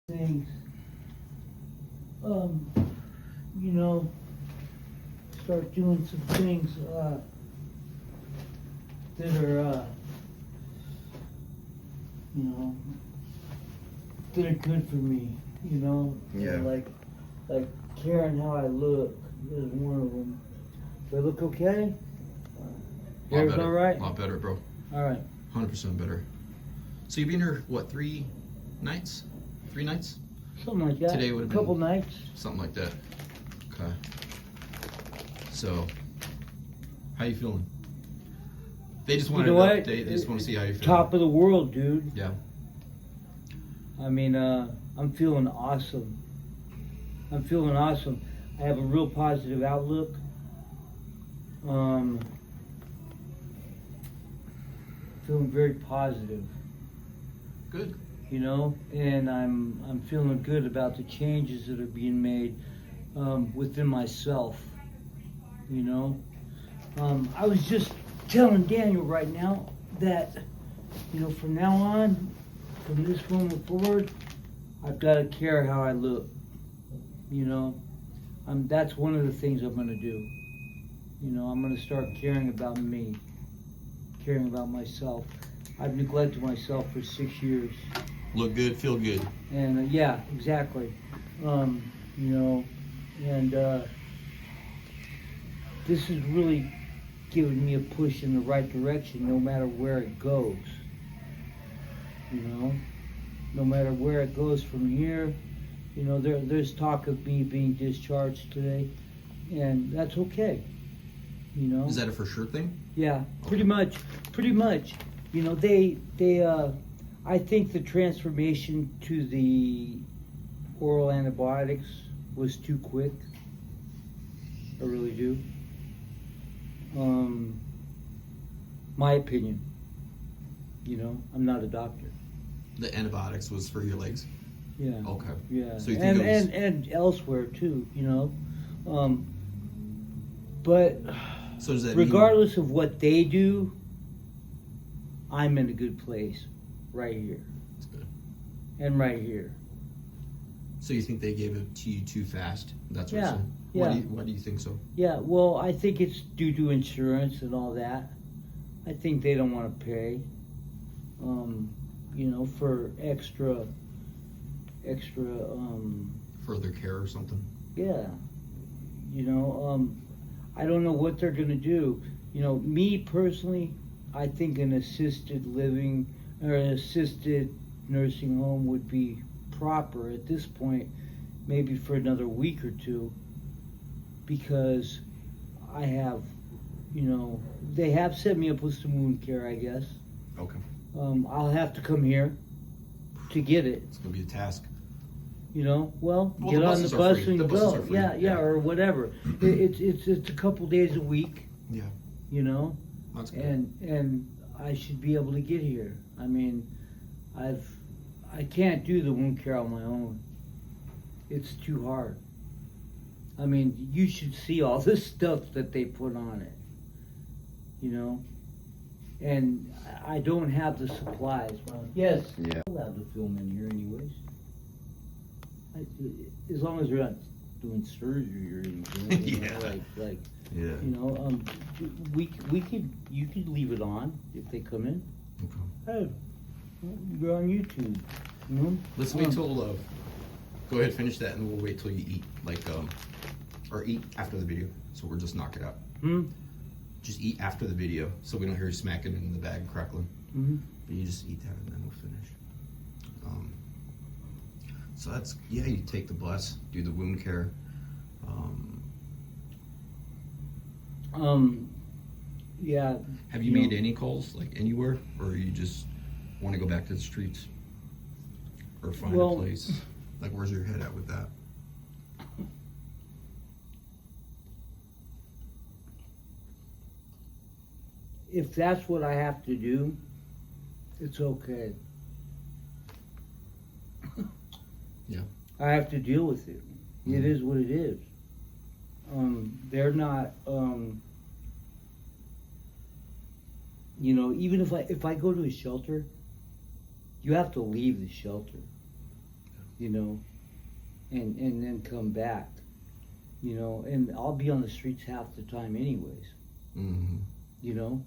things, you know, start doing some things, that are, you know, that are good for me, you know? Yeah. Like caring how I look is one of them. Do I look okay? Hair's all right? A lot better, bro. All right. 100% better. So you've been here, what, 3 nights? 3 nights? Something like that. Today would have been a couple been nights. Something like that. Okay. So, how you feeling? They just wanted You know an what? update. They just want to see how you feel. Top of the world, dude. Yeah. I mean, I'm feeling awesome. I'm feeling awesome. I have a real positive outlook. Feeling very positive. Good. You know, and I'm feeling good about the changes that are being made within myself. You know, I was just telling Daniel right now that, you know, from now on, from this moment forward, I've got to care how I look. You know, that's one of the things I'm going to do. You know, I'm going to start caring about me, caring about myself. I've neglected myself for 6 years. Look good, feel good. And yeah, exactly. You know, and this is really giving me a push in the right direction, no matter where it goes. You know, no matter where it goes from here. You know, there's talk of me being discharged today, and that's okay. You know. Is that a for sure thing? Yeah, pretty much. You know, I think the transformation to the oral antibiotics was too quick. I really do. My opinion. You know, I'm not a doctor. The antibiotics was for your legs? Yeah. Okay. Yeah. So you think and elsewhere too, you know. But so does that regardless of what they do, I'm in a good place right here. That's good. And right here. So you think they gave it to you too fast? That's what Yeah, you're saying? yeah. Why do you think so? Yeah, well, I think it's due to insurance and all that. I think they don't want to pay, you know, for extra, Further care or something? yeah. You know, I don't know what they're going to do. You know, me personally, I think an assisted living or an assisted nursing home would be proper at this point, maybe for another week or two, because I have, you know, they have set me up with some wound care, I guess. Okay. I'll have to come here to get it. It's going to be a task. You know, well the get on the buses are bus free. and The buses go. are free. Yeah, or whatever. It's a couple days a week. Yeah. You know, That's good. and I should be able to get here. I mean, I can't do the wound care on my own. It's too hard. I mean, you should see all this stuff that they put on it. You know, and I don't have the supplies. Well, yes, Yeah. I'm allowed to film in here anyways. As long as they're not doing surgery or anything. You know, Yeah. like Yeah. you know, you could leave it on if they come in. Okay. Hey, you're on YouTube. You know? Let's wait till, go ahead, finish that, and we'll wait till you eat, or eat after the video, so we'll just knock it out. Just eat after the video, so we don't hear you smacking in the bag crackling. But you just eat that, and then we'll finish. So that's, yeah, you take the bus, do the wound care. Yeah. Have you made any calls, like anywhere, or you just want to go back to the streets? Or find a place? Like, where's your head at with that? If that's what I have to do, it's okay. Yeah. I have to deal with it. It is what it is. They're not, you know, even if I go to a shelter, you have to leave the shelter. you know, and then come back, you know, and I'll be on the streets half the time anyways, Mm-hmm. you know.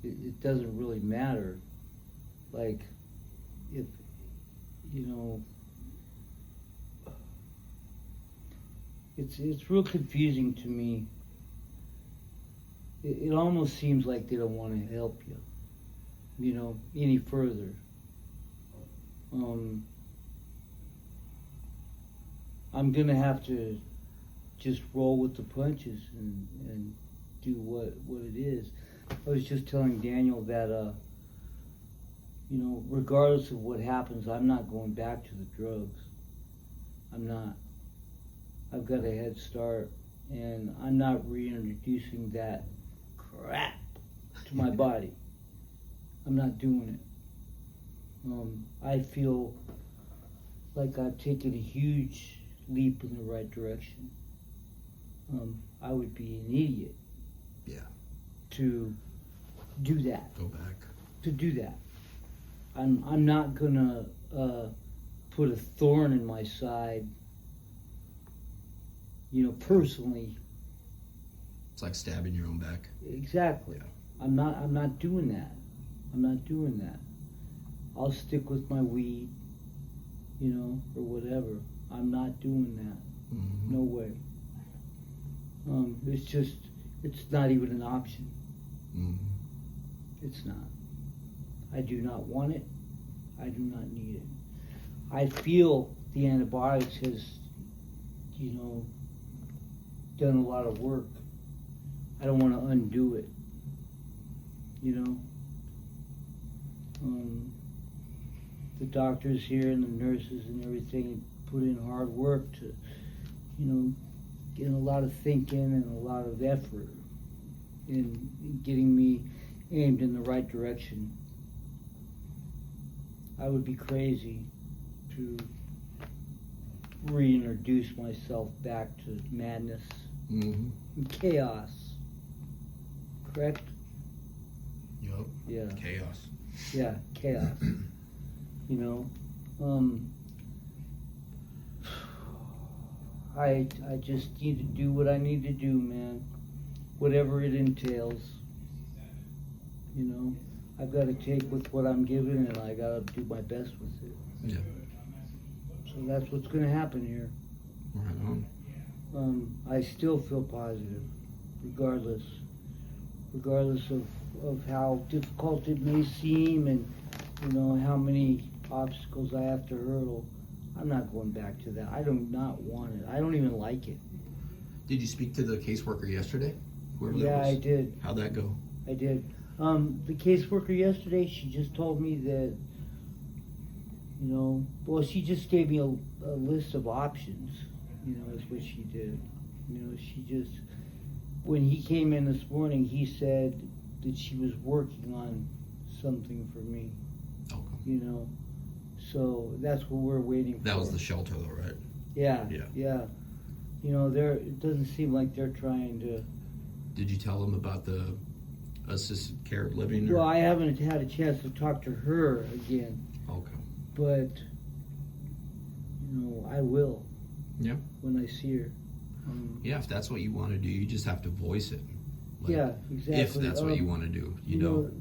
It doesn't really matter, like, if, you know, it's real confusing to me. It almost seems like they don't want to help you, you know, any further. I'm gonna have to just roll with the punches and do what it is. I was just telling Daniel that, you know, regardless of what happens, I'm not going back to the drugs. I'm not. I've got a head start, and I'm not reintroducing that crap to my body. I'm not doing it. I feel like I've taken a huge leap in the right direction. I would be an idiot. Yeah. To do that. Go back. To do that. I'm not gonna put a thorn in my side, you know, personally. It's like stabbing your own back. Exactly. Yeah. I'm not doing that. I'm not doing that. I'll stick with my weed, you know, or whatever. I'm not doing that. Mm-hmm. No way. It's not even an option. Mm-hmm. It's not. I do not want it. I do not need it. I feel the antibiotics has, you know, done a lot of work. I don't want to undo it. You know? The doctors here and the nurses and everything put in hard work to, you know, get a lot of thinking and a lot of effort in getting me aimed in the right direction. I would be crazy to reintroduce myself back to madness Mm-hmm. and chaos. Correct? Yup. Yeah. Chaos. Yeah, chaos. You know, I just need to do what I need to do, man. Whatever it entails. You know, I've got to take with what I'm given, and I got to do my best with it. Yeah. So that's what's going to happen here. Right on. I still feel positive, regardless of how difficult it may seem, and you know how many obstacles I have to hurdle. I'm not going back to that. I do not want it. I don't even like it. Did you speak to the caseworker yesterday? Whoever that Yeah, was? I did. How'd that go? I did. The caseworker yesterday, she just told me that, you know, well, she just gave me a list of options, you know, is what she did. You know, she just, when he came in this morning, he said that she was working on something for me, Okay. you know. So that's what we're waiting for. That was the shelter though, right? Yeah. Yeah. Yeah. You know, it doesn't seem like they're trying to. Did you tell them about the assisted care living? Or? Well, I haven't had a chance to talk to her again. Okay. But, you know, I will. Yeah. When I see her. Yeah, if that's what you want to do, you just have to voice it. Like, yeah, exactly. If that's what you want to do, you know.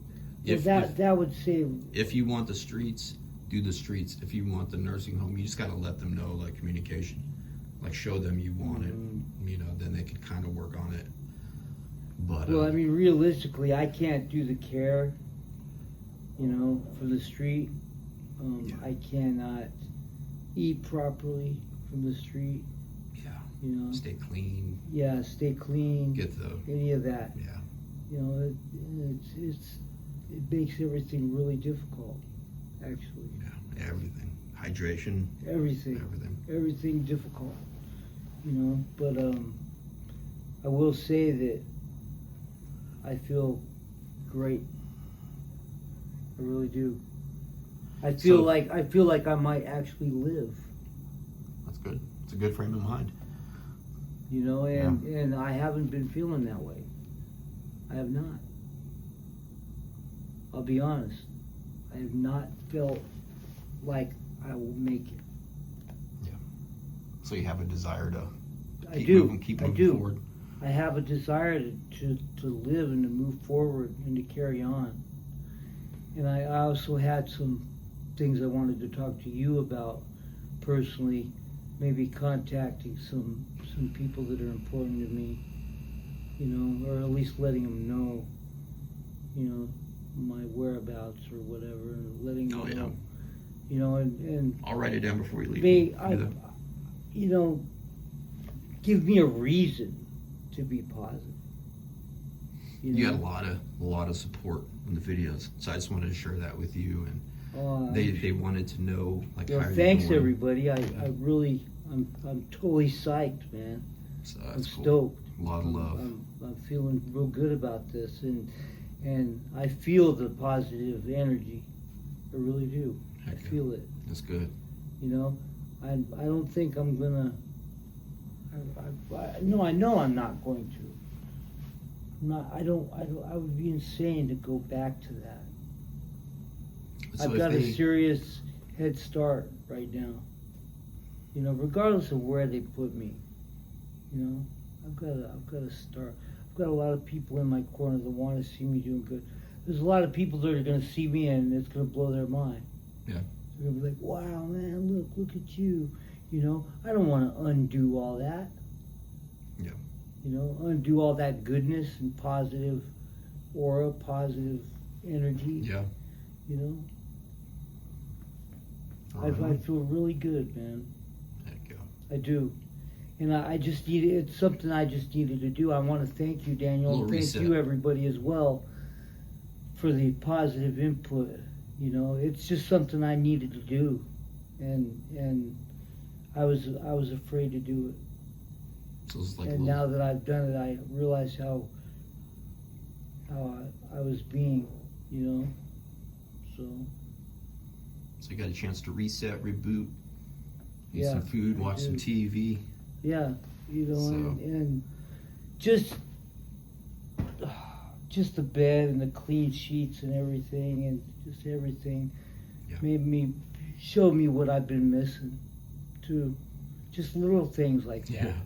If that would save. If you want the streets, do the streets. If you want the nursing home, you just got to let them know, like communication, like show them you want it. You know, then they can kind of work on it. But well, I mean, realistically, I can't do the care. You know, for the street. Yeah. I cannot eat properly from the street. Yeah. You know. Stay clean. Yeah, stay clean. Get the. Any of that. Yeah. You know, it makes everything really difficult. Actually. Yeah. Everything. Hydration. Everything difficult. You know, but I will say that I feel great. I really do. I feel like I might actually live. That's good. It's a good frame of mind. You know, and I haven't been feeling that way. I have not. I'll be honest. I have not felt like I will make it. So you have a desire to keep I moving do. forward. I have a desire to live and to move forward and to carry on. And I also had some things I wanted to talk to you about personally, maybe contacting some people that are important to me, you know, or at least letting them know, you know, my whereabouts or whatever, and letting them know, you know, and I'll write it down before we leave. you know, give me a reason to be positive. You had a lot of support in the videos, so I just wanted to share that with you. And they wanted to know like how you're thanks doing. everybody. I'm totally psyched, man. So I'm that's cool. stoked. A lot of love. I'm feeling real good about this, and I feel the positive energy. I really do. Heck I yeah. feel it. That's good. You know, I don't think I'm gonna. I know I'm not going to. I would be insane to go back to that. So I've got a serious head start right now. You know, regardless of where they put me. You know, I've got to start. I've got a lot of people in my corner that want to see me doing good. There's a lot of people that are going to see me and it's going to blow their mind. Yeah. They're going to be like, wow, man, look at you. You know, I don't want to undo all that. Yeah. You know, undo all that goodness and positive aura, positive energy. Yeah. You know, Right. I feel really good, man. Heck yeah. I do. And I just needed, it's something I just needed to do. I want to thank you, Daniel. And thank you, everybody, as well, for the positive input. You know, it's just something I needed to do. And I was afraid to do it. So it's like And now that I've done it, I realize how I was being, you know. So you got a chance to reset, reboot, eat Yeah, some food, I watch some do. TV. Yeah, you know, So- and just the bed and the clean sheets and everything, and just everything Yeah. showed me what I've been missing too. Just little things like that. Yeah.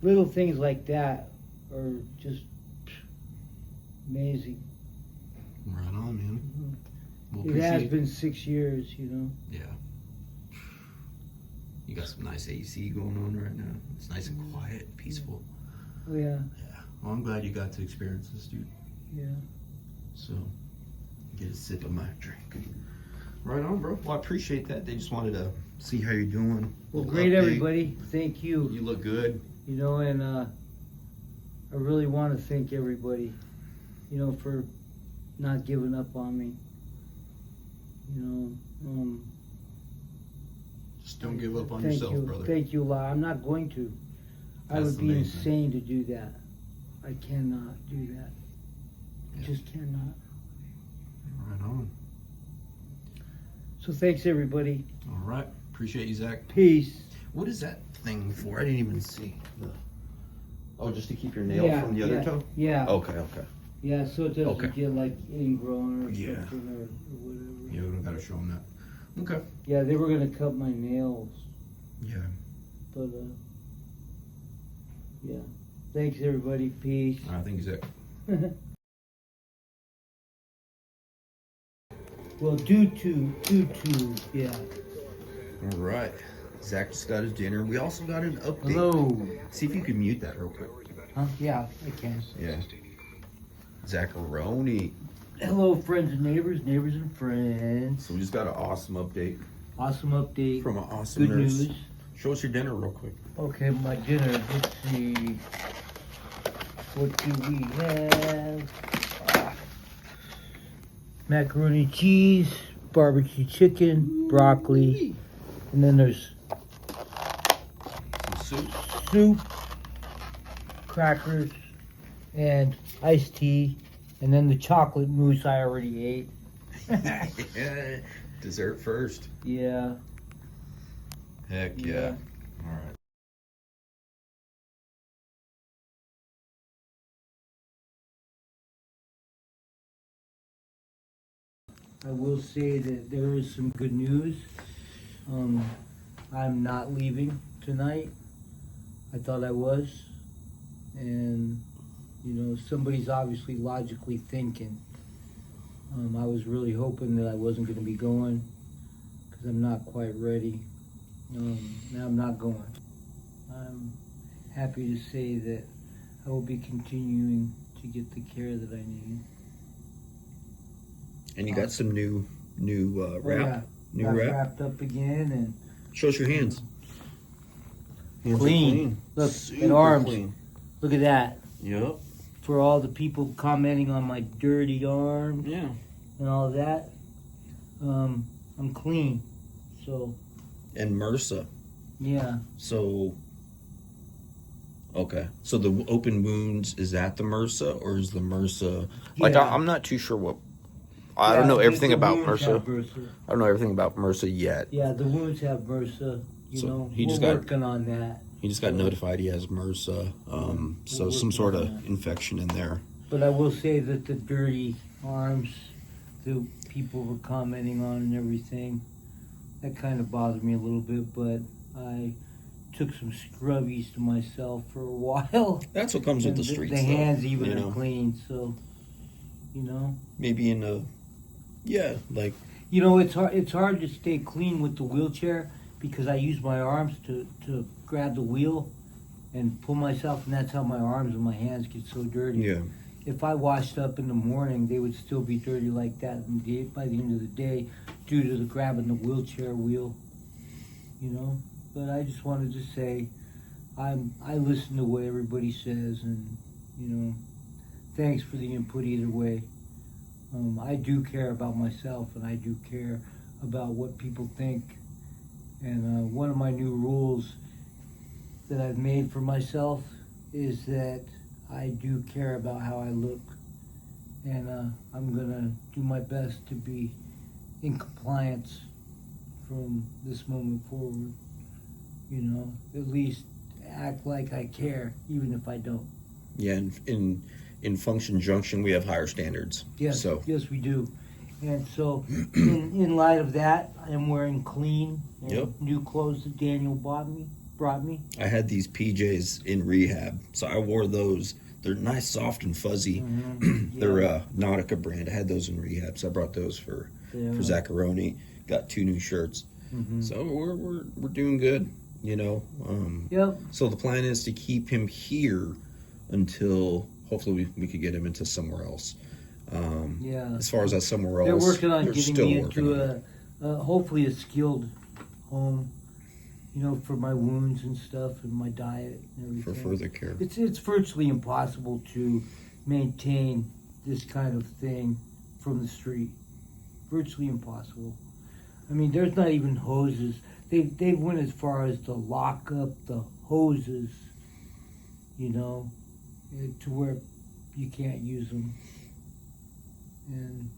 Little things like that are just amazing. Right on, man. Mhm. We'll It has appreciate been 6 years, you know. Yeah. You got some nice AC going on right now. It's nice and quiet, peaceful. Oh yeah, Yeah. Well, I'm glad you got to experience this, dude. yeah. So, get a sip of my drink. Right on, bro. Well, I appreciate that. They just wanted to see how you're doing. Well, Little great, update. everybody. Thank you. You look good. You know, and I really want to thank everybody, you know, for not giving up on me. You know, Just don't give up on thank yourself, you, brother. thank you a lot. I'm not going to. I That's would the be main thing. insane to do that. I cannot do that. I Yeah. just cannot. Right on. So thanks, everybody. All right. Appreciate you, Zach. Peace. What is that thing for? I didn't even see. Oh, just to keep your nail Yeah, from the other yeah, toe? Yeah. Okay, okay. Yeah, so it doesn't Okay. get like ingrown or Yeah. something or whatever. Yeah, we don't gotta show them that. Okay. Yeah, they were gonna cut my nails, Yeah. but yeah. Thanks, everybody. Peace. I think Zach. Well, yeah. All right. Zach just got his dinner. We also got an update. Hello. See if you can mute that real quick. Huh? Yeah, I can. Yeah. Zacharoni. Hello, friends and neighbors and friends. So we just got an awesome update Awesome update. from an awesome Good nurse. news. Show us your dinner real quick. Okay, my dinner. Let's see. What do we have? Macaroni and cheese, barbecue chicken, broccoli, and then there's Some soup. soup, crackers, and iced tea, and then the chocolate mousse I already ate. Yeah. Dessert first. Yeah. Heck yeah. Yeah. All right. I will say that there is some good news. I'm not leaving tonight. I thought I was. And, somebody's obviously logically thinking. I was really hoping that I wasn't going to be going because I'm not quite ready. Now I'm not going. I'm happy to say that I will be continuing to get the care that I need. And you got some new wrap. Yeah. New Got wrap. wrapped up again and Show us your hands. Hands are clean. Look, Super and arms. clean. Look at that. Yep. For all the people commenting on my dirty arms Yeah. and all that, I'm clean. So, And MRSA. yeah. So, okay. So the open wounds, is that the MRSA or is the MRSA? Like, Yeah. I'm not too sure what. I don't know everything the about wounds MRSA. have MRSA. I don't know everything about MRSA yet. Yeah, the wounds have MRSA. So We're working on that. He just got notified he has MRSA. So some sort of infection in there. But I will say that the dirty arms, the people were commenting on and everything, that kind of bothered me a little bit. But I took some scrubbies to myself for a while. That's what comes with And the streets. The though, hands even you know? are clean, so Maybe in a, yeah, like it's hard to stay clean with the wheelchair because I use my arms to grab the wheel and pull myself, and that's how my arms and my hands get so dirty. yeah. If I washed up in the morning, they would still be dirty like that by the end of the day due to the grabbing the wheelchair wheel, But I just wanted to say I listen to what everybody says, and, thanks for the input either way. I do care about myself, and I do care about what people think. And one of my new rules that I've made for myself is that I do care about how I look. And I'm going to do my best to be in compliance from this moment forward. At least act like I care, even if I don't. Yeah, in Function Junction, we have higher standards. Yes, So yes, we do. And so, in light of that, I am wearing clean and Yep. new clothes that Daniel brought me. I had these PJs in rehab, so I wore those. They're nice, soft, and fuzzy. Mm-hmm. They're Nautica brand. I had those in rehab, so I brought those for Zackaroni. Got 2 new shirts. Mm-hmm. So we're doing good, Yep. So the plan is to keep him here until hopefully we could get him into somewhere else. Yeah. As far as that somewhere else, They're working on they're getting still me working into on it. hopefully a skilled home, for my wounds and stuff and my diet and For everything. further care. It's virtually impossible to maintain this kind of thing from the street. Virtually impossible. I mean, there's not even hoses. They went as far as to lock up the hoses, to where you can't use them. And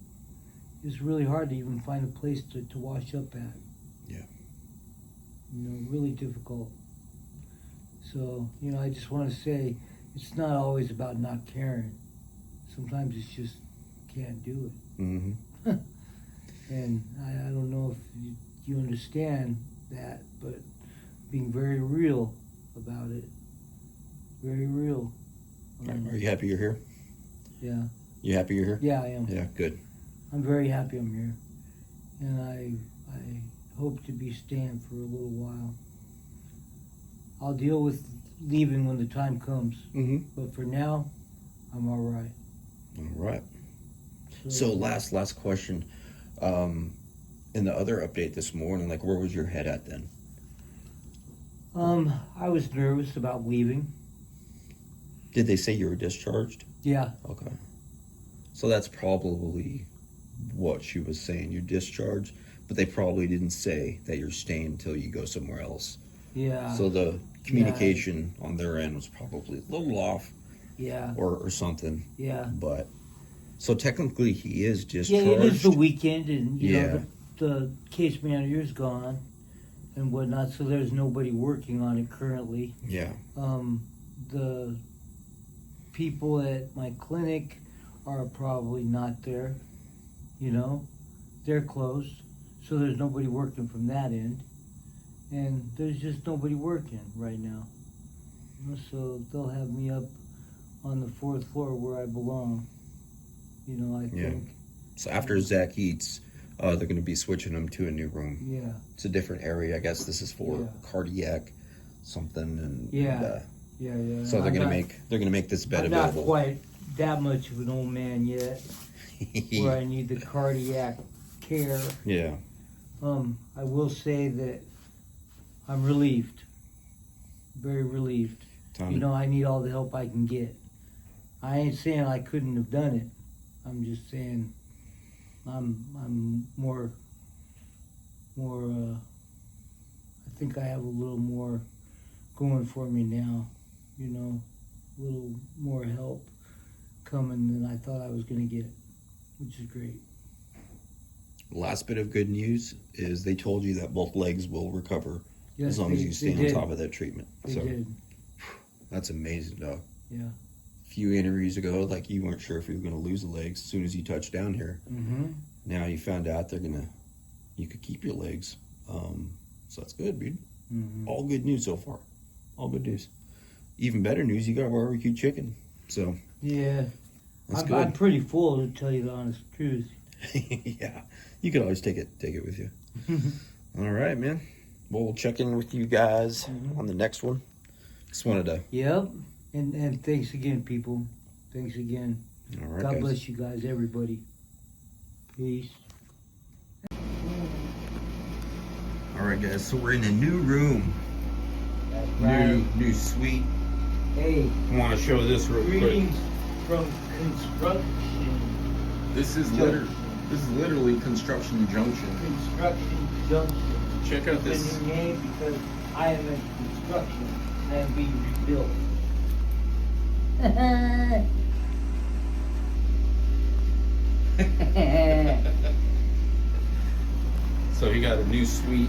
it's really hard to even find a place to wash up at. Yeah. Really difficult. So, I just want to say, it's not always about not caring. Sometimes it's just can't do it. Mm-hmm. And I don't know if you understand that, but being very real about it. Very real. Are you happy you're here? Yeah. You happy you're here? Yeah, I am. Yeah, good. I'm very happy I'm here. And I hope to be staying for a little while. I'll deal with leaving when the time comes. Mm-hmm. But for now, I'm all right. All right. So last question. In the other update this morning, like, where was your head at then? I was nervous about leaving. Did they say you were discharged? Yeah. Okay. So that's probably what she was saying. You're discharged, but they probably didn't say that you're staying until you go somewhere else. Yeah. So the communication on their end was probably a little off. Yeah. Or something. Yeah. But so technically he is discharged. Yeah, it is the weekend, and Yeah. the case manager's gone and whatnot, so there's nobody working on it currently. Yeah. The people at my clinic are probably not there. They're closed, so there's nobody working from that end, and there's just nobody working right now. So they'll have me up on the 4th floor where I belong. You know, I Yeah. think. So after Zack eats, they're going to be switching him to a new room. Yeah. It's a different area. I guess this is for Yeah. cardiac something, and Yeah. Yeah. so they're I'm gonna not- make this bed I'm not available. quite that much of an old man yet, where I need the cardiac care. Yeah. I will say that I'm relieved, very relieved. Time You know, I need all the help I can get. I ain't saying I couldn't have done it. I'm just saying I'm more. I think I have a little more going for me now. You know, a little more help coming than I thought I was gonna get, which is great. Last bit of good news is they told you that both legs will recover Yes, as long as you stay on did. top of that treatment. They So did. that's amazing, dog. Yeah. A few interviews ago, like you weren't sure if you were going to lose the legs as soon as you touched down here. Mm-hmm. Now you found out you could keep your legs. So that's good, dude. Mm-hmm. All good news so far. All good news. Even better news, you got barbecue chicken. So Yeah. that's I'm good. pretty full, to tell you the honest truth. Yeah, you could always take it with you. All right, man. Well, we'll check in with you guys on the next one. Just wanted to. Yep. And thanks again, people. Thanks again. All right, God guys. bless you guys, everybody. Peace. All right, guys. So we're in a new room, That's right. new suite. Hey, I want to show this real quick. greetings from construction. This is literally construction junction. Construction junction. Check out It's this. a new name because I am in construction. I am being rebuilt. So he got a new suite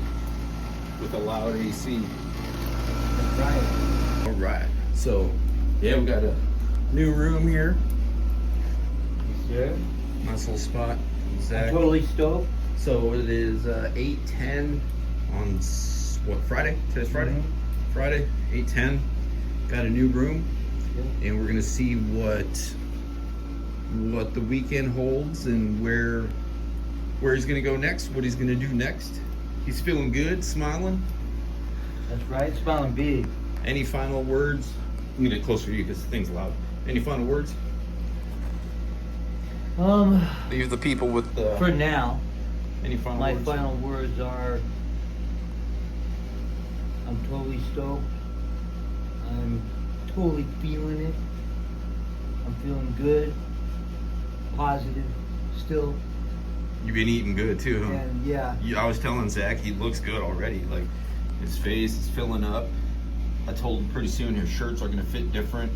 with a loud AC. That's right. All right. So yeah, we got a new room here. Yes, sir. Nice little spot. I'm Zack. totally stoked. So it is 8:10 on what, Friday? Today's Friday. Mhm. Friday, 8:10. Got a new room, Yep. and we're gonna see what the weekend holds and where he's gonna go next. What he's gonna do next. He's feeling good, smiling. That's right. Smiling big. Any final words? I'm gonna get closer to you because the thing's loud. Any final words? Leave the people with For now, any final my words. final words are: I'm totally stoked. I'm totally feeling it. I'm feeling good, positive, still, You've been eating good too, huh? and yeah. I was telling Zach he looks good already. Like his face is filling up. I told him pretty soon his shirts are gonna fit different.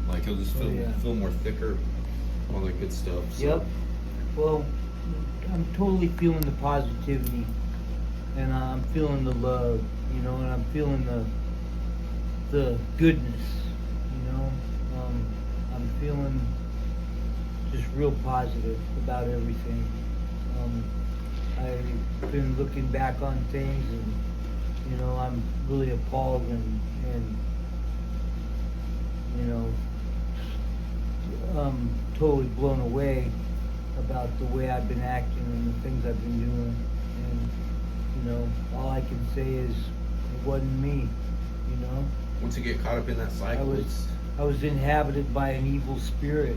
Like he'll just feel more thicker. All that good stuff. So. Yep. Well, I'm totally feeling the positivity, and I'm feeling the love, you know, and I'm feeling the goodness, you know. I'm feeling just real positive about everything. I've been looking back on things, and you know, I'm really appalled and you know, totally blown away about the way I've been acting and the things I've been doing. And, you know, all I can say is it wasn't me, you know. Once you get caught up in that cycle, I was inhabited by an evil spirit,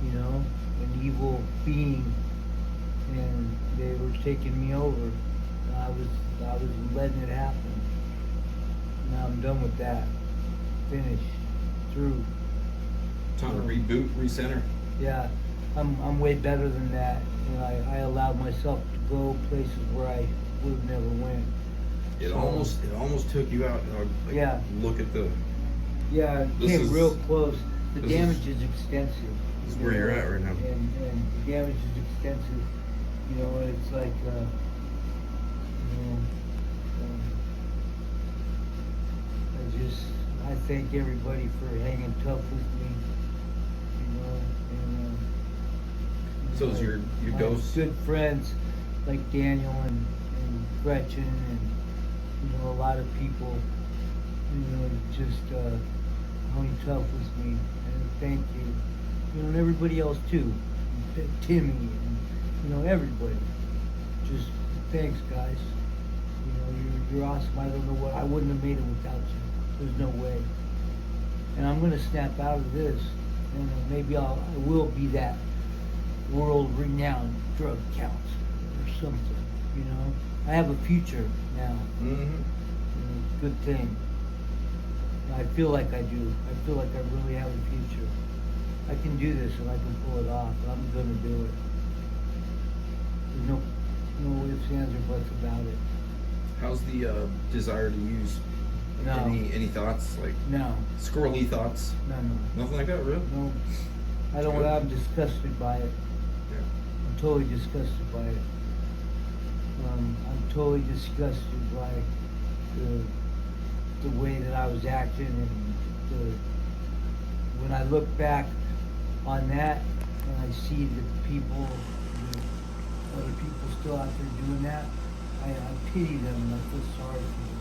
you know, an evil being, and they were taking me over. And I was letting it happen. Now I'm done with that. Finished. Through. time to reboot, recenter. Yeah, I'm way better than that. You know, I allowed myself to go places where I would have never went. It So- almost took you out. Like, Yeah. Look at the. Yeah, it This came is- real close. The this damage is extensive. This is where you're at right now. And the damage is extensive. You know, it's like, you know, I thank everybody for hanging tough with me. You know, and So is your my ghost? good friends like Daniel and Gretchen and you know a lot of people just hung tough with me, and thank you. And everybody else too, Timmy, and everybody. Just thanks, guys. You're awesome. I don't know what I wouldn't have made it without you. There's no way. And I'm gonna snap out of this, and maybe I will be that world-renowned drug counselor or something. I have a future now. Good thing. I feel like I do. I feel like I really have a future. I can do this and I can pull it off, and I'm gonna do it. There's no ifs, ands, or buts about it. How's the desire to use? No. Any thoughts? Like No. squirrely thoughts? No. Nothing like that, really? No. I don't. Good. I'm disgusted by it. Yeah. I'm totally disgusted by it. I'm totally disgusted by the way that I was acting, and when I look back on that and I see the other people still out there doing that, I pity them and I feel sorry for them.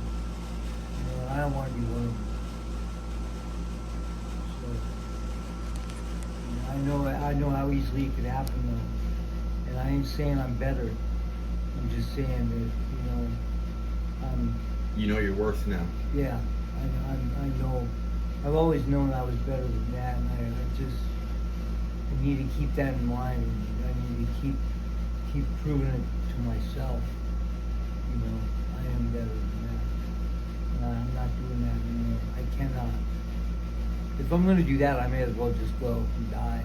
And I don't want to be one of them. So, I know how easily it could happen though, and I ain't saying I'm better. I'm just saying that You know your worth now. yeah, I know. I've always known I was better than that, and I need to keep that in mind. And I need to keep proving it to myself. I am better than that, and I'm not doing that anymore. I cannot. If I'm going to do that, I may as well just go and die.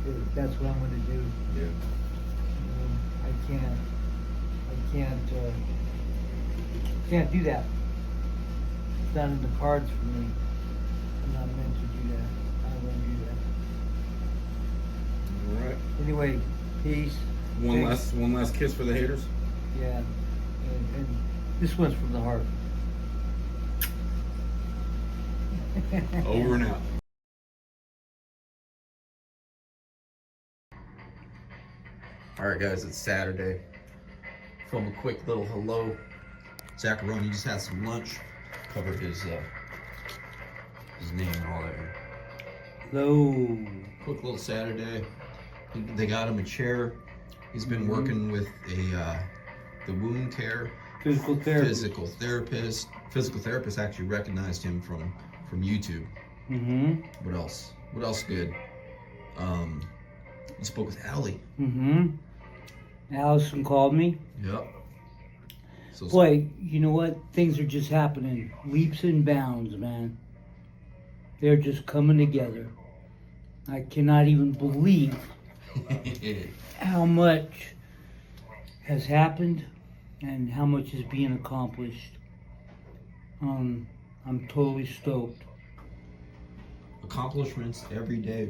If that's what I'm going to do. Yeah. I can't do that. It's not in the cards for me. I'm not meant to do that. I don't want to do that. All right. Anyway, peace. One last kiss for the haters. Yeah. And this one's from the heart. Over and out. All right, guys, it's Saturday. From a quick little hello. Zack just had some lunch. Covered his name and all that. Hello. Quick little Saturday. They got him a chair. He's been working with the wound care Physical therapy. Physical therapist actually recognized him from YouTube. What else? What else good? I spoke with Allie. Allison called me. Yep. So, Boy, you know what? Things are just happening. Leaps and bounds, man. They're just coming together. I cannot even believe how much has happened and how much is being accomplished. I'm totally stoked. accomplishments every day.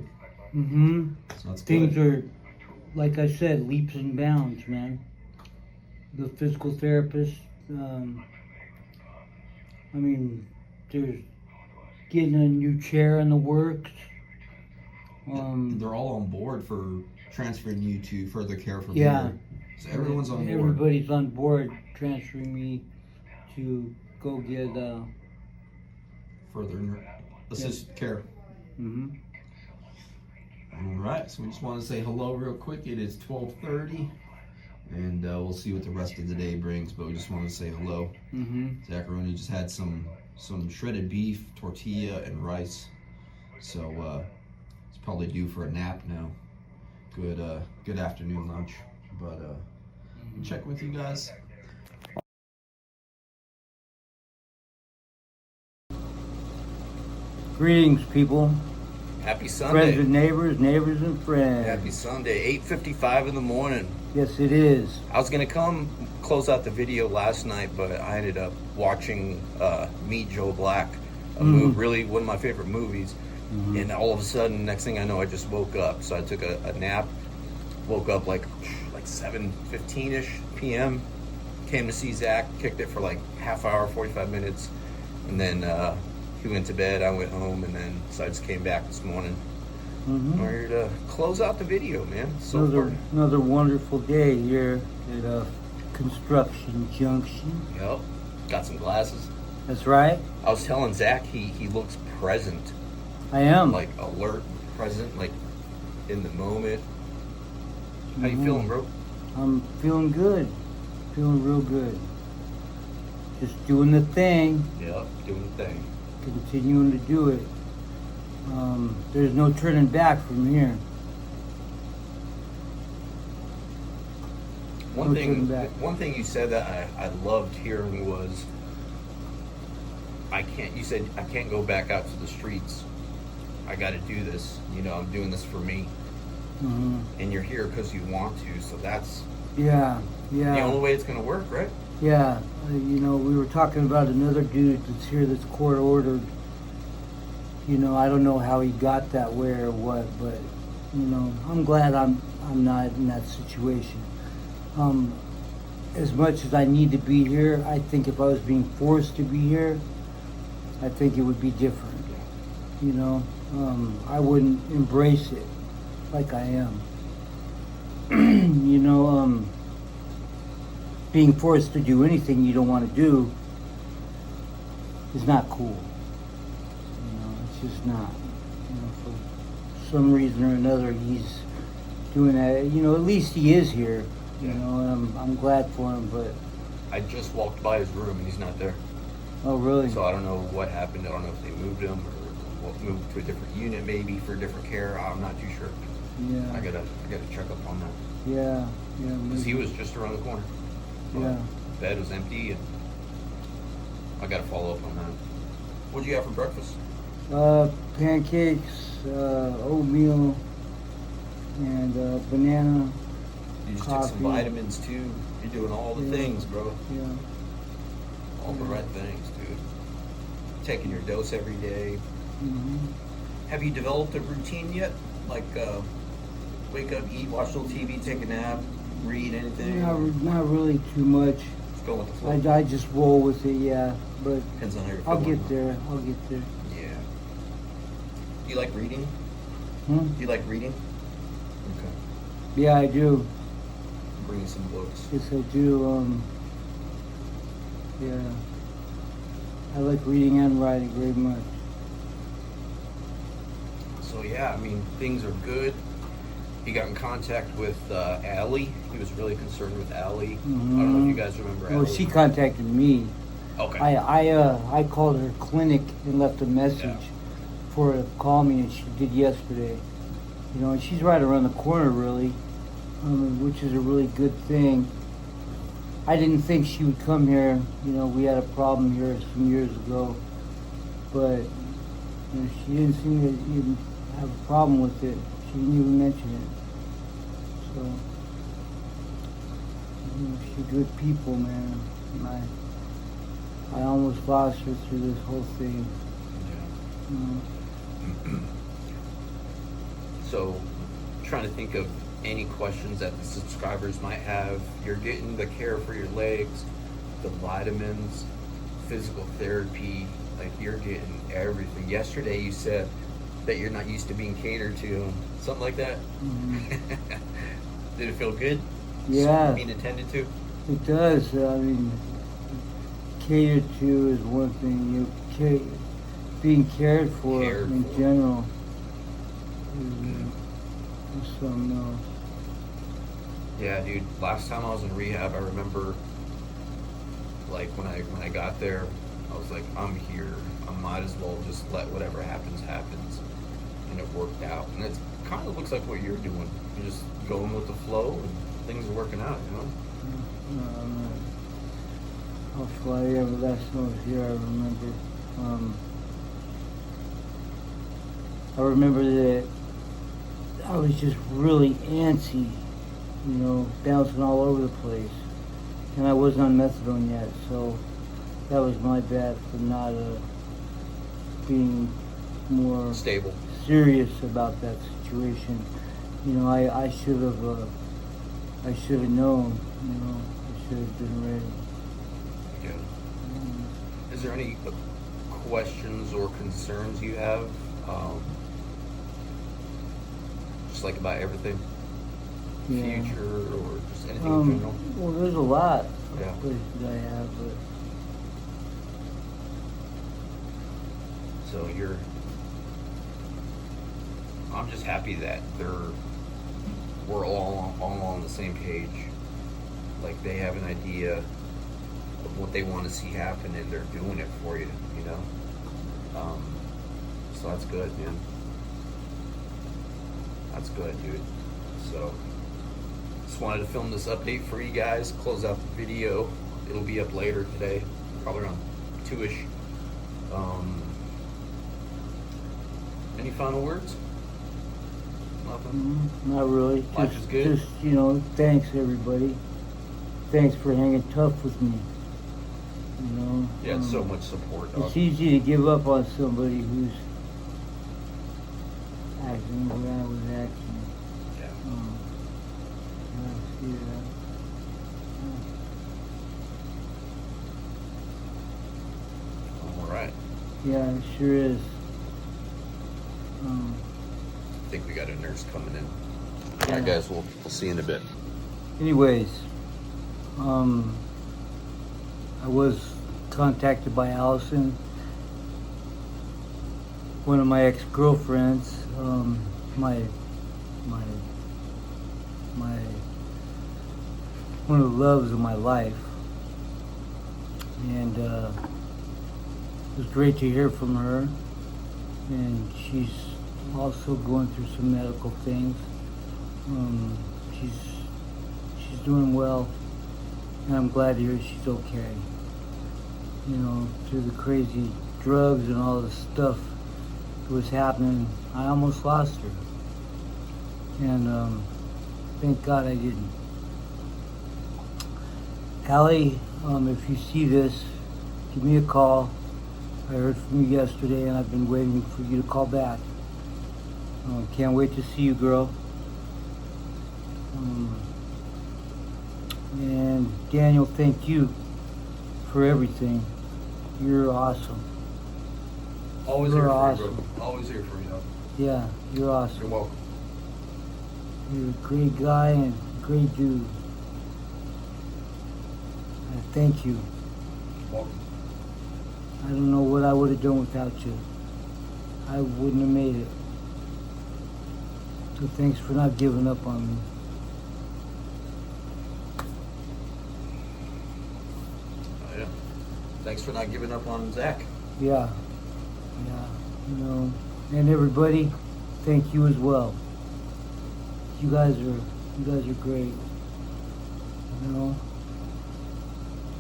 So that's Things good. are, like I said, leaps and bounds, man. The physical therapist, there's getting a new chair in the works. They're all on board for transferring you to further care from Yeah. here. So everyone's on board. Everybody's on board transferring me to go get, Further assist care. All right, so we just want to say hello real quick. It is 12:30, and we'll see what the rest of the day brings. But we just want to say hello. Zacharoni just had some shredded beef, tortilla, and rice. So it's probably due for a nap now. Good afternoon lunch. But check with you guys. greetings, people. Happy Friends Sunday. and neighbors, neighbors and friends. Happy Sunday. 8:55 in the morning. Yes, it is. I was gonna come close out the video last night, but I ended up watching Meet Joe Black, a movie, really one of my favorite movies. And all of a sudden, next thing I know, I just woke up. So I took a nap. Woke up like 7:15ish p.m. Came to see Zack. Kicked it for like half hour, 45 minutes, and then he went to bed. I went home, and then so I just came back this morning. We're here to close out the video, man. So Another wonderful day here at Construction Junction. Yep. Got some glasses. That's right. I was telling Zach he looks present, I am. like alert, present, like in the moment. How you Mhm. feeling, bro? I'm feeling good. Feeling real good. Just doing the thing, Yep, doing the thing. continuing to do it. There's no turning back from here. One No turning back. thing you said that I loved hearing was, you said, I can't go back out to the streets. I got to do this. You know, I'm doing this for me. Hmm. And you're here because you want to. So that's Yeah, the only yeah, way it's going to work, right? yeah. We were talking about another dude that's here that's court ordered. I don't know how he got that way or what, but I'm glad I'm not in that situation. As much as I need to be here, I think if I was being forced to be here, I think it would be different. I wouldn't embrace it like I am. Being forced to do anything you don't want to do is not cool. It's just not. For some reason or another, he's doing that. At least he is here. Yeah. I'm glad for him, but I just walked by his room and he's not there. oh really? So I don't know what happened. I don't know if they moved him or moved to a different unit, maybe for different care. I'm not too sure. Yeah. I gotta check up on that. Yeah. Yeah. Because he was just around the corner. Yeah. Bed was empty, and I gotta follow up on that. What'd you have for breakfast? Pancakes, oatmeal, and banana. You just Coffee. took some vitamins too. You're doing all the Yeah. things, bro. Yeah. All the Yeah. right things, dude. Taking your dose every day. Hmm. Have you developed a routine yet? Like, wake up, eat, watch a little TV, take a nap, read anything? Not really too much. Just go with the flow. I just roll with it, yeah. But Depends on how you're I'll feeling. get there. I'll get there. Yeah. Do you like reading? Hmm? Do you like reading? Okay. Yeah, I do. Bring you some books. Yes, I do. Yeah. I like reading and writing very much. So yeah, I mean, things are good. He got in contact with Allie. He was really concerned with Allie. I don't know if you guys remember Well, Allie. she contacted me. Okay. I called her clinic and left a message Yeah. for her to call me, and she did yesterday. And she's right around the corner, really, which is a really good thing. I didn't think she would come here. We had a problem here some years ago, but she didn't seem to even have a problem with it. She didn't even mention it. So, she's good people, man. And I almost lost her through this whole thing. Yeah. So, trying to think of any questions that the subscribers might have. You're getting the care for your legs, the vitamins, physical therapy, like you're getting everything. Yesterday you said that you're not used to being catered to, something like that. Mhm. Did it feel good? Yeah. Being attended to? It does. I mean, catered to is one thing. Being cared for Cared in for. general is something else. Yeah, dude. Last time I was in rehab, I remember, like when I got there, I was like, I'm here. I might as well just let whatever happens happens, and it worked out. And it kind of looks like what you're doing. You're just going with the flow, and things are working out. How far last time I was here, I remember. I remember that I was just really antsy, bouncing all over the place. And I wasn't on methadone yet, so that was my bad for not being more Stable. serious about that situation. I should have known, I should have been ready. Yeah. Is there any questions or concerns you have? Just like about everything? Yeah. Future or just anything in general? Well, there's a lot of Yeah. questions I have, but So I'm just happy that we're all on the same page. Like, they have an idea of what they want to see happen, and they're doing it for you, you know? So that's good, man. That's good, dude. So, just wanted to film this update for you guys, close out the video. It'll be up later today, probably around 2-ish. Any final words? Nothing? Not really. Life is good? Just, you know, thanks everybody. Thanks for hanging tough with me. You know? Yeah, it's so much support, dog. It's easy to give up on somebody who's acting the way I was acting. Yeah. I see that. All right. Yeah, it sure is. I think we got a nurse coming in. All right, guys, we'll see you in a bit. Anyways, I was contacted by Allison, one of my ex-girlfriends, one of the loves of my life, and it was great to hear from her. And she's also going through some medical things. She's doing well, and I'm glad to hear she's okay. You know, through the crazy drugs and all the stuff that was happening, I almost lost her. And thank God I didn't. Allie, if you see this, give me a call. I heard from you yesterday, and I've been waiting for you to call back. Can't wait to see you, girl. And Daniel, thank you for everything. You're awesome. Always You're here for awesome. you, bro. Always here for you, dog. Yeah, you're awesome. You're welcome. You're a great guy and a great dude. And thank you. Welcome. I don't know what I would have done without you. I wouldn't have made it. So thanks for not giving up on me. Oh, yeah. Thanks for not giving up on Zack. Yeah, you know, and everybody, thank you as well. You guys are great. You know,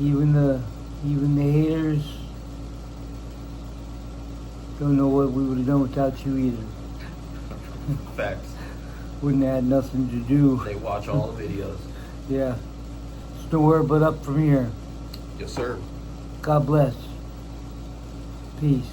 even the haters don't know what we would have done without you either. Facts. Wouldn't have had nothing to do. They watch all the videos. Yeah, it's nowhere but up from here. Yes, sir. God bless. Peace.